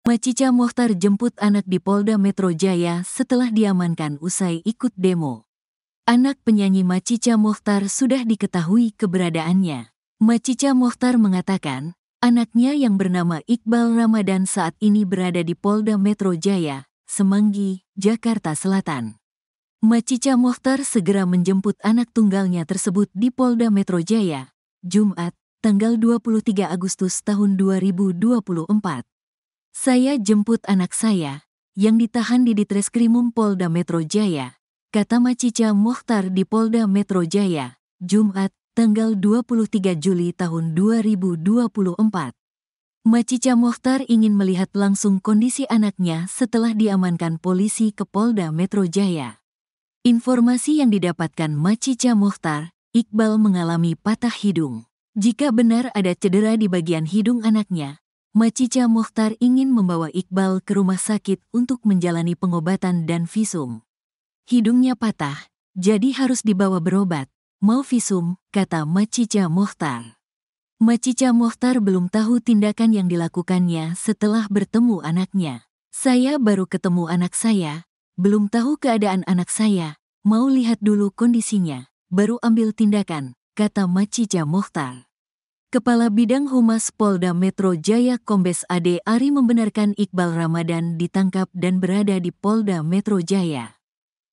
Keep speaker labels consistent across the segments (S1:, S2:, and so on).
S1: Macica Mochtar jemput anak di Polda Metro Jaya setelah diamankan usai ikut demo. Anak penyanyi Macica Mochtar sudah diketahui keberadaannya. Macica Mochtar mengatakan, anaknya yang bernama Iqbal Ramadan saat ini berada di Polda Metro Jaya, Semanggi, Jakarta Selatan. Macica Mochtar segera menjemput anak tunggalnya tersebut di Polda Metro Jaya, Jumat, tanggal 23 Agustus tahun 2024. Saya jemput anak saya, yang ditahan di Ditreskrimum Polda Metro Jaya, kata Macica Mochtar di Polda Metro Jaya, Jumat, tanggal 23 Juli tahun 2024. Macica Mochtar ingin melihat langsung kondisi anaknya setelah diamankan polisi ke Polda Metro Jaya. Informasi yang didapatkan Macica Mochtar, Iqbal mengalami patah hidung. Jika benar ada cedera di bagian hidung anaknya, Macica Mochtar ingin membawa Iqbal ke rumah sakit untuk menjalani pengobatan dan visum. Hidungnya patah, jadi harus dibawa berobat, mau visum, kata Macica Mochtar. Macica Mochtar belum tahu tindakan yang dilakukannya setelah bertemu anaknya. Saya baru ketemu anak saya, belum tahu keadaan anak saya, mau lihat dulu kondisinya, baru ambil tindakan, kata Macica Mochtar. Kepala Bidang Humas Polda Metro Jaya Kombes Ade Ari membenarkan Iqbal Ramadan ditangkap dan berada di Polda Metro Jaya.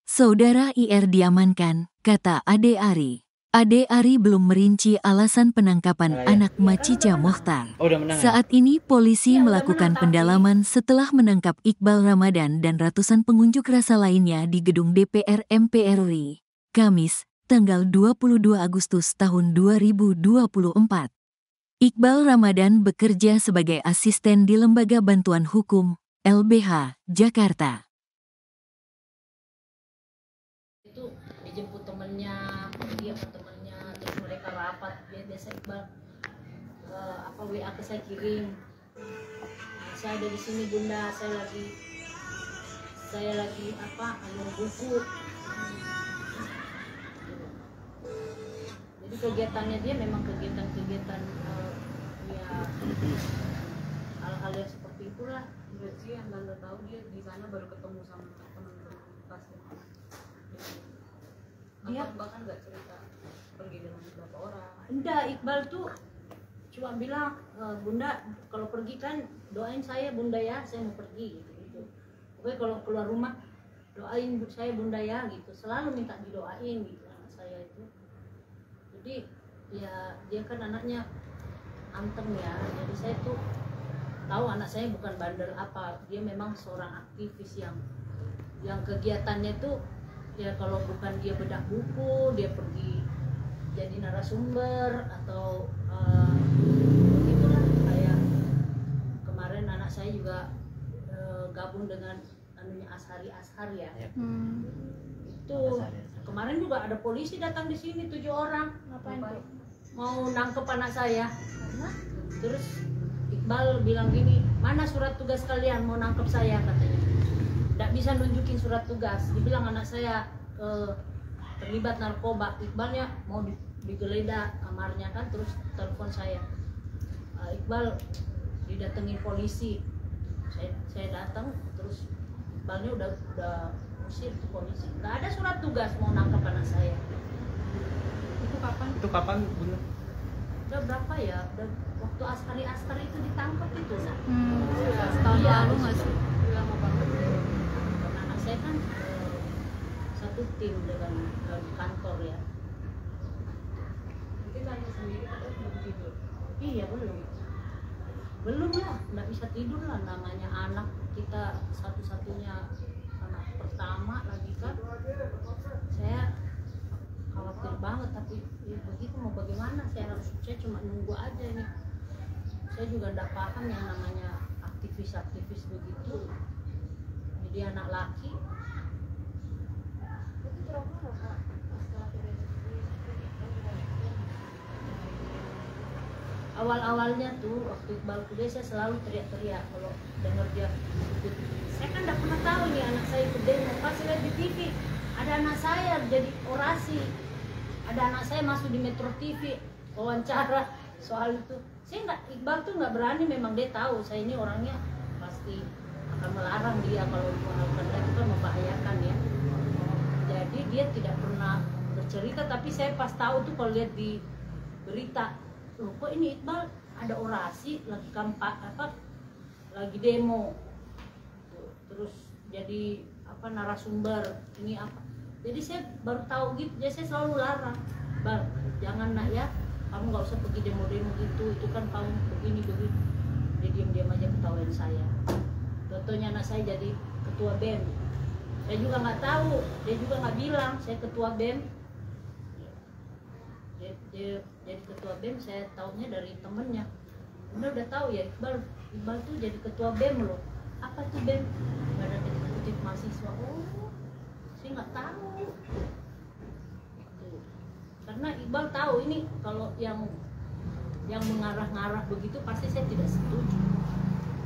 S1: Saudara IR diamankan, kata Ade Ari. Ade Ari belum merinci alasan penangkapan anak Macica Mochtar. Saat ini polisi melakukan pendalaman setelah menangkap Iqbal Ramadan dan ratusan pengunjuk rasa lainnya di gedung DPR MPR RI, Kamis, tanggal 22 Agustus tahun 2024. Iqbal Ramadan bekerja sebagai asisten di Lembaga Bantuan Hukum, LBH, Jakarta.
S2: Itu dijemput temennya, pergi sama temennya, terus mereka rapat, biasa Iqbal WA ke saya kirim. Saya ada di sini Bunda, saya lagi ambil buku. Jadi kegiatannya dia memang kegiatan hal-hal yang seperti itulah. Berarti yang Banda tahu dia di sana baru ketemu sama teman-teman pasien. Dia bahkan nggak cerita pergi dengan beberapa orang. Enggak, Iqbal tuh cuma bilang, Bunda kalau pergi kan doain saya Bunda ya, saya mau pergi gitu. Pokoknya kalau keluar rumah doain saya Bunda ya gitu. Selalu minta didoain gitu anak saya itu. Jadi ya dia kan anaknya anteng ya, jadi saya tuh tahu anak saya bukan bandel apa, dia memang seorang aktivis yang kegiatannya tuh ya kalau bukan dia bedah buku, dia pergi jadi narasumber atau begitulah. Kayak kemarin anak saya juga gabung dengan Ashari ya. Itu kemarin juga ada polisi datang di sini 7 orang. Ngapain tuh? Mau nangkep anak saya. Terus Iqbal bilang gini, mana surat tugas kalian mau nangkep saya, katanya. Nggak bisa nunjukin surat tugas. Dibilang anak saya terlibat narkoba. Iqbalnya mau digeledah kamarnya kan, terus telepon saya. Iqbal didatengin polisi. Saya datang, terus Iqbalnya udah usir ke polisi. Nggak ada surat tugas mau nangkep anak saya. Itu kapan Bunda? Udah berapa ya? Udah waktu Ashari itu ditangkap itu.
S3: Tahun lalu nggak sih?
S2: Lama banget. Karena anak saya kan satu tim dengan kantor ya. Mungkin tanya sendiri atau belum tidur? Iya belum lah, nggak bisa tidur lah, namanya anak kita satu-satunya anak pertama lagi kan. Saya khawatir banget, tapi ya begitu mau bagaimana, saya cuma nunggu aja nih. Saya juga nggak paham yang namanya aktivis begitu, jadi anak laki. Awal-awalnya tuh waktu Iqbal kuliah saya selalu teriak-teriak kalau dengar dia ikut. Saya kan nggak pernah tahu nih anak saya ikut demo. Pas lihat di TV ada anak saya jadi orasi, ada anak saya masuk di Metro TV wawancara soal itu. Saya nggak, Iqbal tuh nggak berani, memang dia tahu saya ini orangnya pasti orang dia kalau melakukan itu kan membahayakan ya. Jadi dia tidak pernah bercerita, tapi saya pas tahu tuh kalau lihat di berita, loh kok ini Iqbal ada orasi lagi lagi demo, terus jadi narasumber ini apa. Jadi saya baru tahu gitu, jadi saya selalu larang, Bal, jangan nak ya, kamu nggak usah pergi demo-demo gitu, itu kan kamu begini. Dia diam-diam aja ketawain saya. Contohnya anak saya jadi ketua BEM, saya juga nggak tahu, dia juga nggak bilang saya ketua BEM. Dia jadi ketua BEM, saya taunya dari temennya. Udah tahu ya Iqbal tuh jadi ketua BEM loh. Apa tuh BEM? Badan Eksekutif Mahasiswa. Oh, saya nggak tahu. Gitu. Karena Iqbal tahu ini kalau yang mengarah-ngarah begitu pasti saya tidak setuju.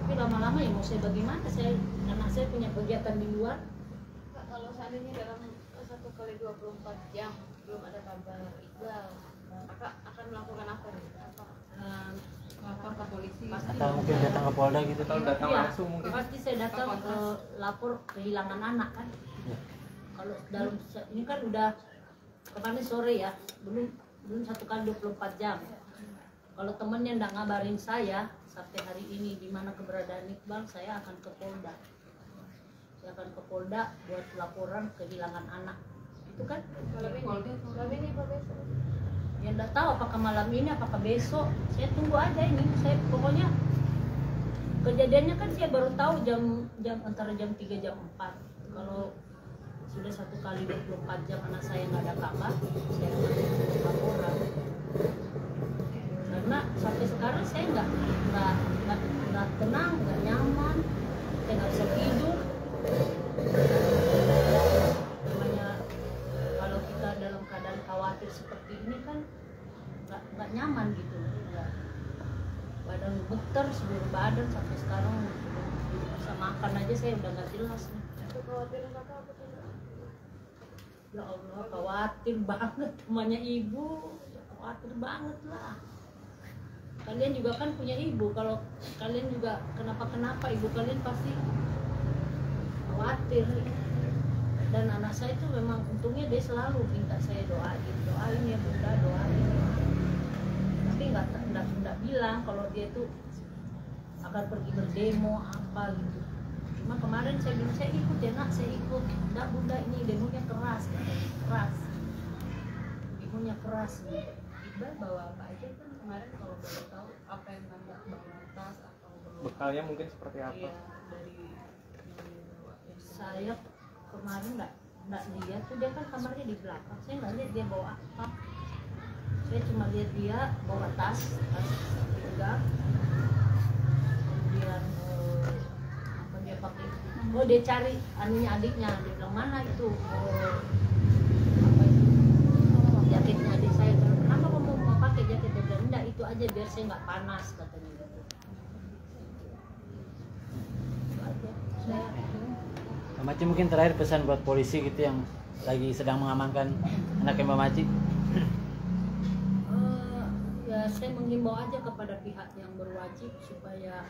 S2: Tapi lama-lama ya mau saya bagaimana, karena saya punya kegiatan di luar.
S3: Kalau seandainya dalam 1x24 jam belum ada kabar Iqbal, kakak akan melakukan apa nih? Lapor ke polisi
S4: atau mungkin datang ke Polda gitu?
S5: Atau datang langsung mungkin?
S2: Pasti saya datang ke lapor kehilangan anak kan.
S4: Ya.
S2: Kalau dalam ini kan udah kemarin sore ya, belum 1x24 jam. Kalau temennya nggak ngabarin saya sampai hari ini di mana keberadaan Iqbal, saya akan ke Polda. Saya akan ke Polda buat laporan kehilangan anak. Itu kan?
S3: malam ini apa besok?
S2: Ya nggak tahu apakah malam ini apakah besok. Saya tunggu aja ini. Saya pokoknya kejadiannya kan saya baru tahu jam antara jam 3 jam 4. Kalau sudah 1x24 jam anak saya nggak ada kabar, saya akan laporan. Karena sampai sekarang saya nggak tenang, nggak nyaman, saya nggak bisa tidur. Namanya kalau kita dalam keadaan khawatir seperti ini kan nggak nyaman gitu, badan gemeter seluruh badan sampai sekarang bisa makan aja saya udah nggak jelas nih.
S3: Kekhawatiran kakak apa tuh?
S2: Ya Allah, khawatir banget, namanya ibu, khawatir banget lah. Kalian juga kan punya ibu, kalau kalian juga kenapa ibu kalian pasti khawatir. Dan anak saya itu memang untungnya dia selalu minta saya doain ya bunda, doain. Tapi nggak bilang kalau dia itu akan pergi berdemo apa gitu. Cuma kemarin saya bilang saya ikut ya nak, saya ikut. Enggak bunda, ini demonya keras, demonya keras.
S3: Iqbal bawa apa aja kan kemarin, kalau boleh tahu apa yang nambah, bawa tas atau bawa
S5: Bekalnya mungkin seperti apa?
S3: Iya, dari
S2: Saya kemarin nggak lihat tuh, dia kan kamarnya di belakang, saya nggak lihat dia bawa apa. Saya cuma lihat dia bawa tas pinggang, kemudian apa dia pakai, dia cari anunya adiknya, dia bilang mana itu, apa itu, jaketnya adik saya. Kenapa kamu mau pakai jaket? Dia bilang enggak, itu aja biar saya nggak panas katanya gitu. Itu aja. Saya
S4: Mbak Maci, mungkin terakhir pesan buat polisi gitu yang lagi sedang mengamankan anaknya Mbak Maci.
S2: Ya saya menghimbau aja kepada pihak yang berwajib supaya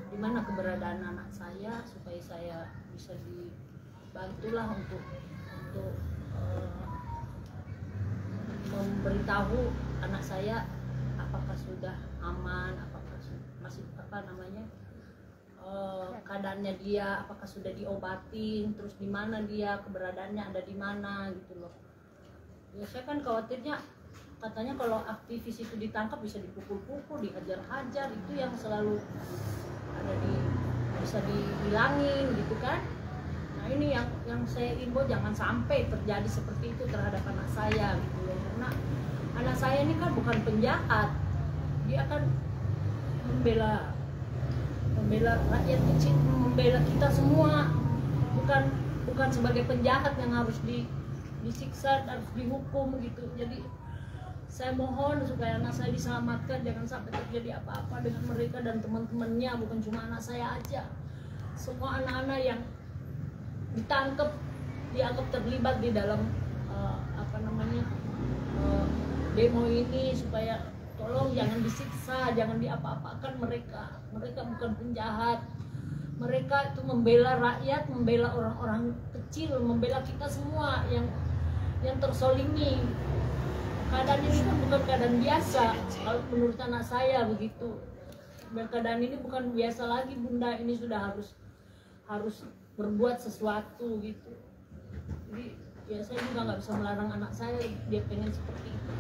S2: di mana keberadaan anak saya, supaya saya bisa dibantulah untuk memberitahu anak saya apakah sudah aman, apakah masih keadaannya dia, apakah sudah diobatin, terus di mana dia, keberadaannya ada di mana gitu loh. Ya saya kan khawatirnya katanya kalau aktivis itu ditangkap bisa dipukul-pukul, dihajar-hajar, itu yang selalu ada bisa dihilangin gitu kan. Nah ini yang saya imbau jangan sampai terjadi seperti itu terhadap anak saya gitu loh, karena anak saya ini kan bukan penjahat, dia kan membela rakyat kecil, membela kita semua, bukan sebagai penjahat yang harus disiksa, harus dihukum gitu. Jadi saya mohon supaya anak saya diselamatkan, jangan sampai terjadi apa-apa dengan mereka dan teman-temannya, bukan cuma anak saya aja. Semua anak-anak yang ditangkap dianggap terlibat di dalam demo ini, supaya tolong jangan disiksa, jangan diapa-apakan mereka. Mereka bukan penjahat, mereka itu membela rakyat, membela orang-orang kecil, membela kita semua yang tersolimi. Keadaan ini kan bukan keadaan biasa, kalau menurut anak saya begitu. Dan keadaan ini bukan biasa lagi, Bunda. Ini sudah harus berbuat sesuatu gitu. Jadi ya saya juga nggak bisa melarang anak saya, dia pengen seperti itu.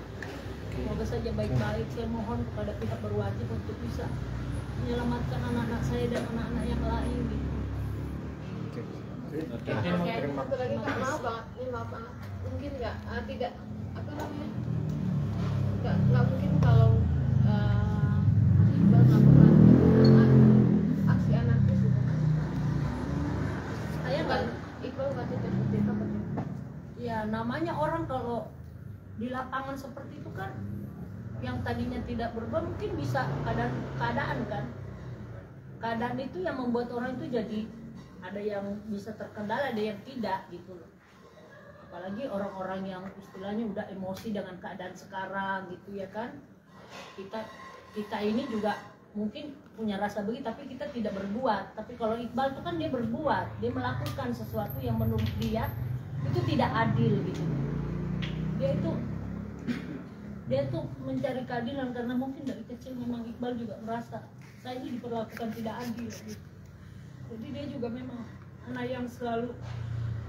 S2: Semoga saja baik-baik. Saya mohon kepada pihak berwajib untuk bisa menyelamatkan anak-anak saya dan anak-anak yang lain gitu.
S3: Oke, satu lagi Kak, maaf banget, mungkin tidak apa namanya, nggak mungkin kalau Iqbal melakukan aksi anarkis gitu.
S2: Saya nggak,
S3: Iqbal pasti seperti itu.
S2: ya namanya orang kalau di lapangan seperti itu kan, yang tadinya tidak berubah mungkin bisa keadaan kan. Keadaan itu yang membuat orang itu jadi ada yang bisa terkendala, ada yang tidak gitu loh. Apalagi orang-orang yang istilahnya udah emosi dengan keadaan sekarang gitu ya kan. Kita ini juga mungkin punya rasa begitu tapi kita tidak berbuat. Tapi kalau Iqbal itu kan dia berbuat, dia melakukan sesuatu yang menurut dia itu tidak adil gitu. Dia tuh mencari keadilan karena mungkin dari kecil memang Iqbal juga merasa saya ini diperlakukan tidak adil gitu. Jadi dia juga memang anak yang selalu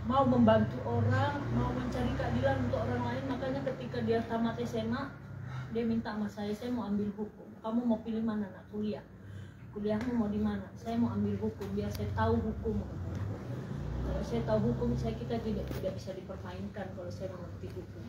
S2: mau membantu orang, mau mencari keadilan untuk orang lain. Makanya ketika dia tamat SMA, dia minta sama saya mau ambil hukum. Kamu mau pilih mana nak? Kuliahmu mau di mana? Saya mau ambil hukum biar saya tahu hukum. Kalau saya tahu hukum, kita tidak bisa dipermainkan kalau saya mengerti hukum.